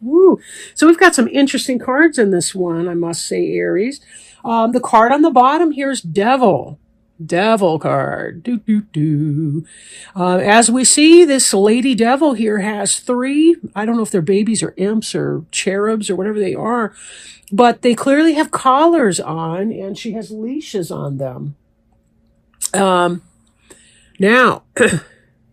Woo. So we've got some interesting cards in this one, I must say, Aries. The card on the bottom here is Devil. Devil card. Do, do, do. As we see, this lady devil here has three, I don't know if they're babies or imps or cherubs or whatever they are, but they clearly have collars on, and she has leashes on them. Now,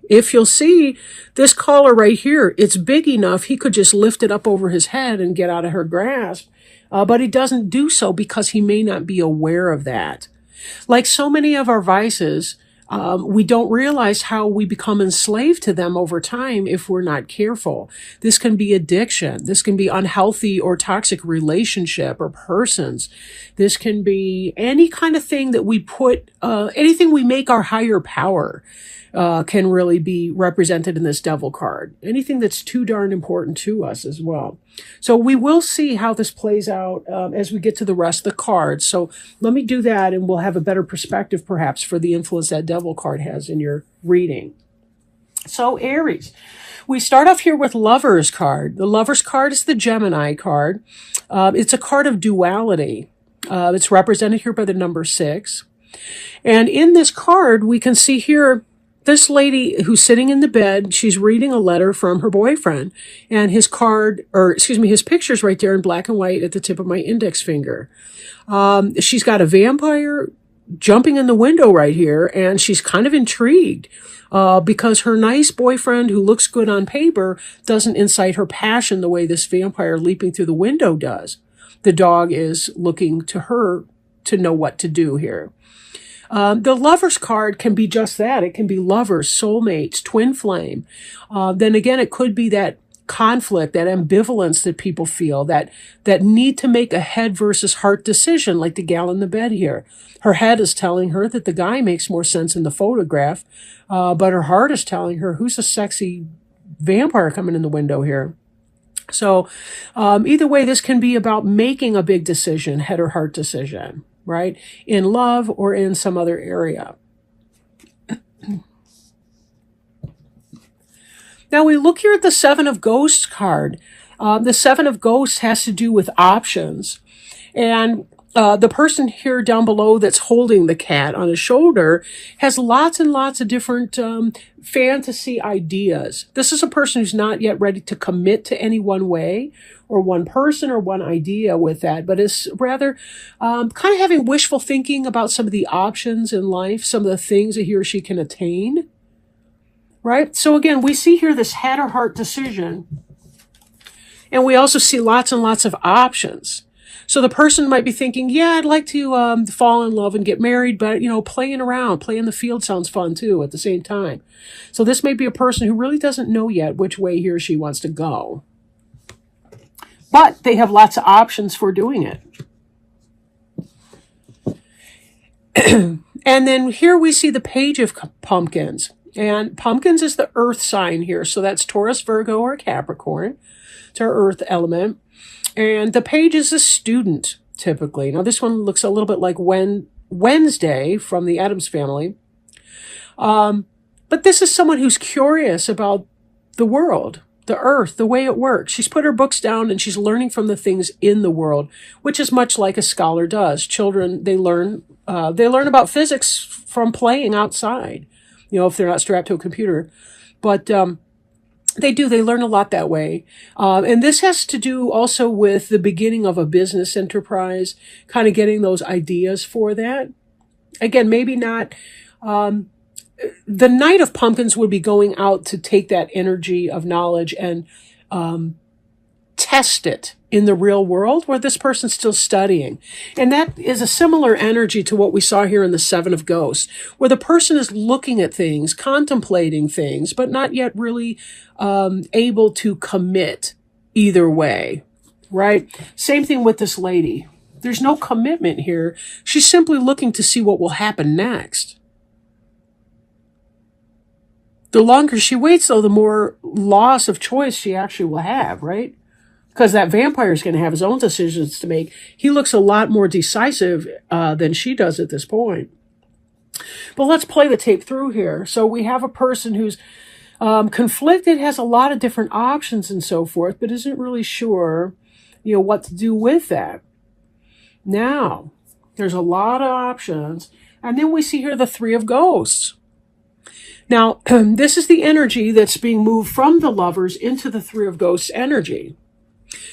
if you'll see this collar right here, it's big enough he could just lift it up over his head and get out of her grasp. But he doesn't do so because he may not be aware of that. Like so many of our vices, we don't realize how we become enslaved to them over time if we're not careful. This can be addiction. This can be unhealthy or toxic relationship or persons. This can be any kind of thing that we put, anything we make our higher power. Can really be represented in this devil card. Anything that's too darn important to us as well. So we will see how this plays out as we get to the rest of the cards. So let me do that, and we'll have a better perspective perhaps for the influence that devil card has in your reading. So Aries, we start off here with Lover's card. The Lover's card is the Gemini card. It's a card of duality. It's represented here by the number 6. And in this card, we can see here this lady who's sitting in the bed, she's reading a letter from her boyfriend, and his picture's right there in black and white at the tip of my index finger. She's got a vampire jumping in the window right here, and she's kind of intrigued because her nice boyfriend who looks good on paper doesn't incite her passion the way this vampire leaping through the window does. The dog is looking to her to know what to do here. The Lover's card can be just that. It can be lovers, soulmates, twin flame. Then again, it could be that conflict, that ambivalence that people feel, that need to make a head versus heart decision, like the gal in the bed here. Her head is telling her that the guy makes more sense in the photograph, but her heart is telling her, who's a sexy vampire coming in the window here? So either way, this can be about making a big decision, head or heart decision, right? In love or in some other area. Now we look here at the Seven of Ghosts card. The Seven of Ghosts has to do with options. And the person here down below that's holding the cat on his shoulder has lots and lots of different fantasy ideas. This is a person who's not yet ready to commit to any one way or one person or one idea with that, but is rather kind of having wishful thinking about some of the options in life, some of the things that he or she can attain. Right? So again, we see here this head or heart decision, and we also see lots and lots of options. So the person might be thinking, yeah, I'd like to fall in love and get married, but, playing around, playing in the field sounds fun too at the same time. So this may be a person who really doesn't know yet which way he or she wants to go. But they have lots of options for doing it. And then here we see the Page of Pumpkins. And pumpkins is the earth sign here. So that's Taurus, Virgo, or Capricorn. It's our earth element. And the page is a student, typically. Now, this one looks a little bit like Wednesday from the Addams Family. But this is someone who's curious about the world, the earth, the way it works. She's put her books down and she's learning from the things in the world, which is much like a scholar does. Children, they learn about physics from playing outside, if they're not strapped to a computer. But they learn a lot that way. And this has to do also with the beginning of a business enterprise, kind of getting those ideas for that. Again, maybe not, the Knight of Pumpkins would be going out to take that energy of knowledge and test it in the real world where this person's still studying. And that is a similar energy to what we saw here in the Seven of Ghosts, where the person is looking at things, contemplating things, but not yet really able to commit either way, right? Same thing with this lady. There's no commitment here. She's simply looking to see what will happen next. The longer she waits, though, the more loss of choice she actually will have, right? Because that vampire is going to have his own decisions to make. He looks a lot more decisive than she does at this point. But let's play the tape through here. So we have a person who's Conflicted has a lot of different options and so forth, but isn't really sure, what to do with that. Now, there's a lot of options. And then we see here the Three of Ghosts. Now, this is the energy that's being moved from the Lovers into the Three of Ghosts energy.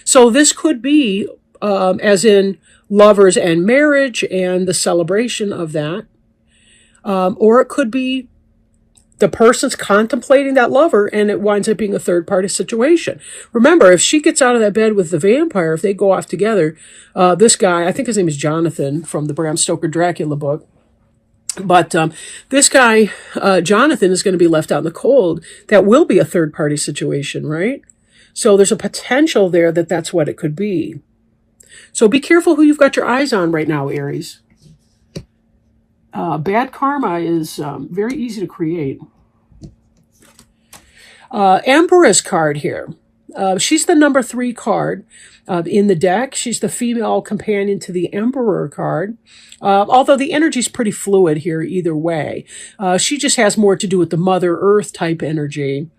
So this could be, as in lovers and marriage and the celebration of that. Or it could be the person's contemplating that lover and it winds up being a third party situation. Remember, if she gets out of that bed with the vampire, if they go off together, this guy, I think his name is Jonathan from the Bram Stoker Dracula book. But this guy, Jonathan, is going to be left out in the cold. That will be a third party situation, right? So there's a potential there that that's what it could be. So be careful who you've got your eyes on right now, Aries. Bad karma is very easy to create. Empress card here. She's the number 3 card in the deck. She's the female companion to the Emperor card. Although the energy is pretty fluid here either way. She just has more to do with the Mother Earth type energy.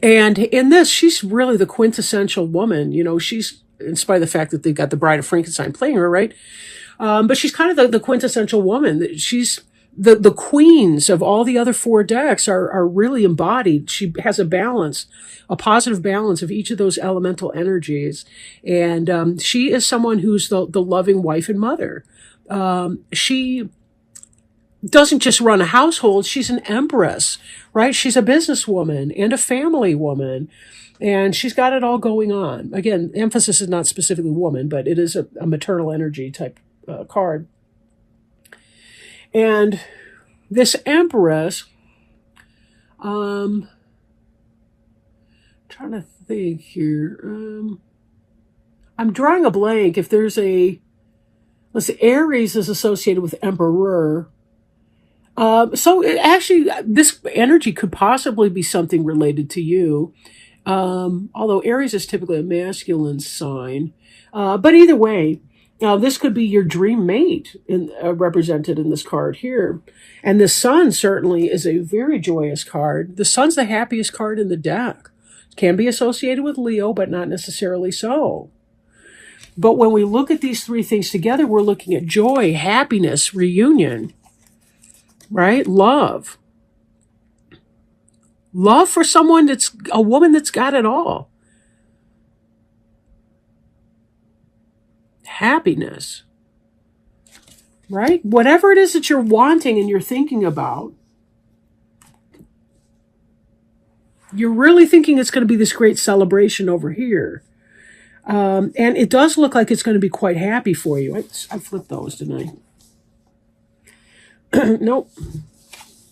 And in this, she's really the quintessential woman. She's, in spite of the fact that they've got the Bride of Frankenstein playing her, right? But she's kind of the quintessential woman. She's the queens of all the other 4 decks are really embodied. She has a balance, a positive balance of each of those elemental energies. And she is someone who's the loving wife and mother. She doesn't just run a household. She's an empress, right? She's a businesswoman and a family woman. And she's got it all going on. Again, emphasis is not specifically woman, but it is a maternal energy type card. And this Empress, trying to think here. I'm drawing a blank. If there's let's see, Aries is associated with Emperor. So actually, this energy could possibly be something related to you. Although Aries is typically a masculine sign. But either way, this could be your dream mate represented in this card here. And the Sun certainly is a very joyous card. The Sun's the happiest card in the deck. It can be associated with Leo, but not necessarily so. But when we look at these 3 things together, we're looking at joy, happiness, reunion, right? Love. Love for someone that's a woman that's got it all. Happiness, right? Whatever it is that you're wanting and you're thinking about, you're really thinking it's going to be this great celebration over here. And it does look like it's going to be quite happy for you. I flipped those, didn't I? Nope.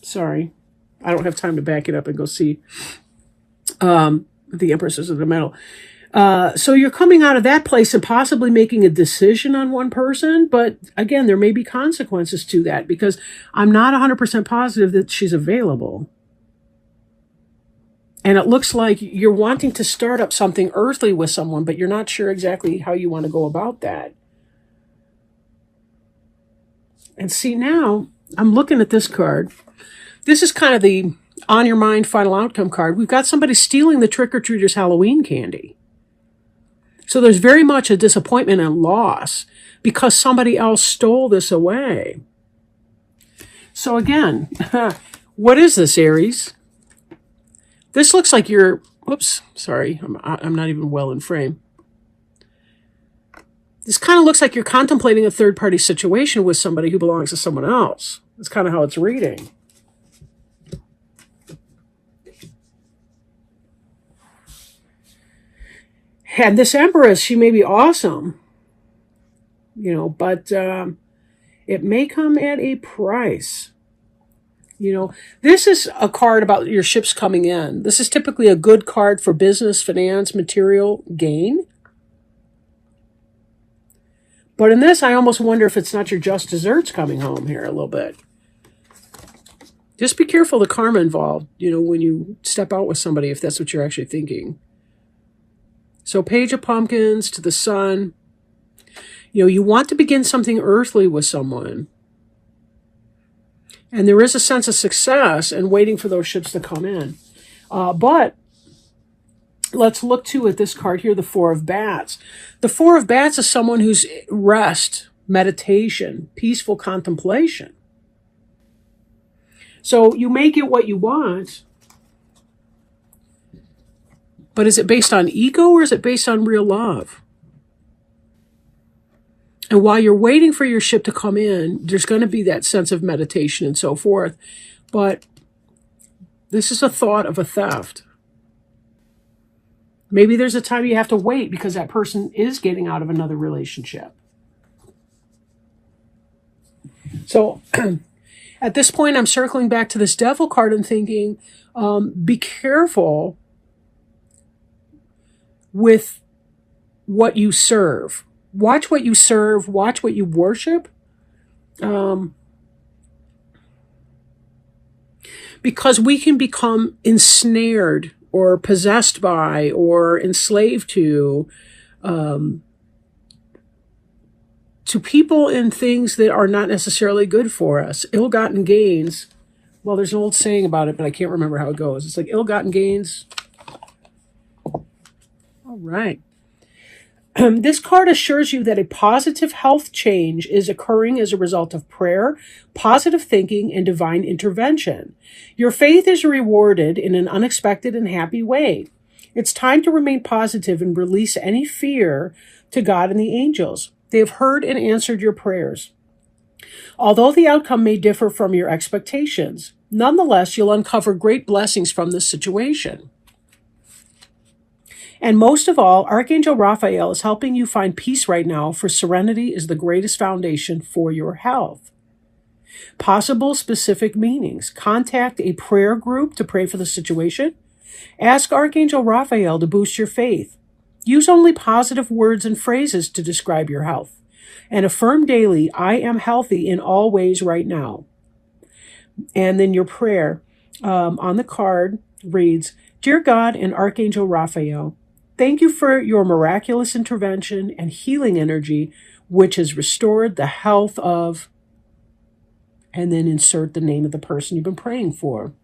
Sorry. I don't have time to back it up and go see the Empresses of the Metal. So you're coming out of that place and possibly making a decision on one person. But again, there may be consequences to that because I'm not 100% positive that she's available. And it looks like you're wanting to start up something earthly with someone, but you're not sure exactly how you want to go about that. And see, now I'm looking at this card. This is kind of the on your mind final outcome card. We've got somebody stealing the trick-or-treaters' Halloween candy. So there's very much a disappointment and loss because somebody else stole this away. So again, what is this, Aries? This looks like you're, whoops, sorry, I'm not even well in frame. This kind of looks like you're contemplating a third-party situation with somebody who belongs to someone else. That's kind of how it's reading. And this Empress, she may be awesome, but it may come at a price. This is a card about your ships coming in. This is typically a good card for business, finance, material gain. But in this, I almost wonder if it's not your just desserts coming home here a little bit. Just be careful the karma involved, when you step out with somebody, if that's what you're actually thinking. So Page of Pumpkins to the Sun. You want to begin something earthly with someone. And there is a sense of success and waiting for those ships to come in. But let's look too at this card here, the Four of Bats. The Four of Bats is someone who's rest, meditation, peaceful contemplation. So you may get what you want, but is it based on ego or is it based on real love? And while you're waiting for your ship to come in, there's going to be that sense of meditation and so forth. But this is a thought of a theft. Maybe there's a time you have to wait because that person is getting out of another relationship. So at this point, I'm circling back to this Devil card and thinking, be careful with what you serve. Watch what you serve. Watch what you worship. Because we can become ensnared or possessed by or enslaved to people and things that are not necessarily good for us. Ill-gotten gains. Well, there's an old saying about it, but I can't remember how it goes. It's like ill-gotten gains. All right. This card assures you that a positive health change is occurring as a result of prayer, positive thinking, and divine intervention. Your faith is rewarded in an unexpected and happy way. It's time to remain positive and release any fear to God and the angels. They have heard and answered your prayers. Although the outcome may differ from your expectations, nonetheless, you'll uncover great blessings from this situation. And most of all, Archangel Raphael is helping you find peace right now, for serenity is the greatest foundation for your health. Possible specific meanings. Contact a prayer group to pray for the situation. Ask Archangel Raphael to boost your faith. Use only positive words and phrases to describe your health. And affirm daily, I am healthy in all ways right now. And then your prayer on the card reads, Dear God and Archangel Raphael, thank you for your miraculous intervention and healing energy, which has restored the health of, and then insert the name of the person you've been praying for.